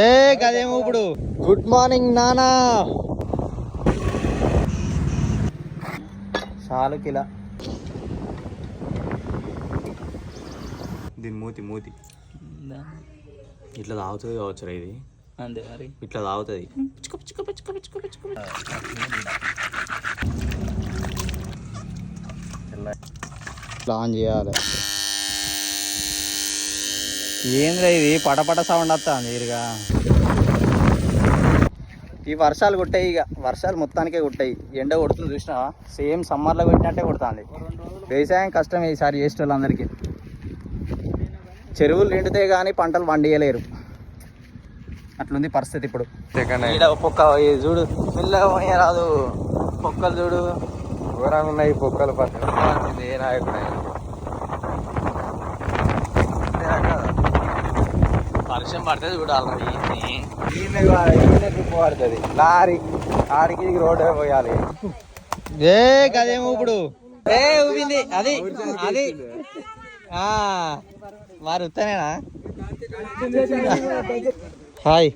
ఏ కదేమో ఇప్పుడు. Good morning నానా. చాలు కిలా దీని మూతి మూతి ఇట్లా తాగుతుంది కావచ్చురా ఇది. అంతే మరి ఇట్లా తాగుతుంది. ప్లాన్ చేయాలి. ఏంద్రా ఇది పటపట సౌండ్ వస్తుంది ఇరుగా. ఈ వర్షాలు కొట్టాయి, ఇక వర్షాలు మొత్తానికే కొట్టాయి. ఎండ కొడుతుంది చూసినా, సేమ్ సమ్మర్లో కొట్టినట్టే కొడుతుంది. వ్యవసాయం కష్టం ఈసారి చేసే వాళ్ళందరికీ. చెరువులు నిండితే కానీ పంటలు పండియలేరు, అట్లుంది పరిస్థితి ఇప్పుడు. పొక్క చూడు, పిల్ల రాదు పొక్కలు చూడు ఘోరంగా ఉన్నాయి. పొక్కలు పక్కన ఏ నాయకుడు వర్షం పడుతుంది చూడాలి. పడుతుంది లారీ ఆడికి రోడ్డు పోయాలి. ఏ కదేమో ఇప్పుడు. ఏ ఊపింది అది అది మరి ఉత్తనేనా. హాయ్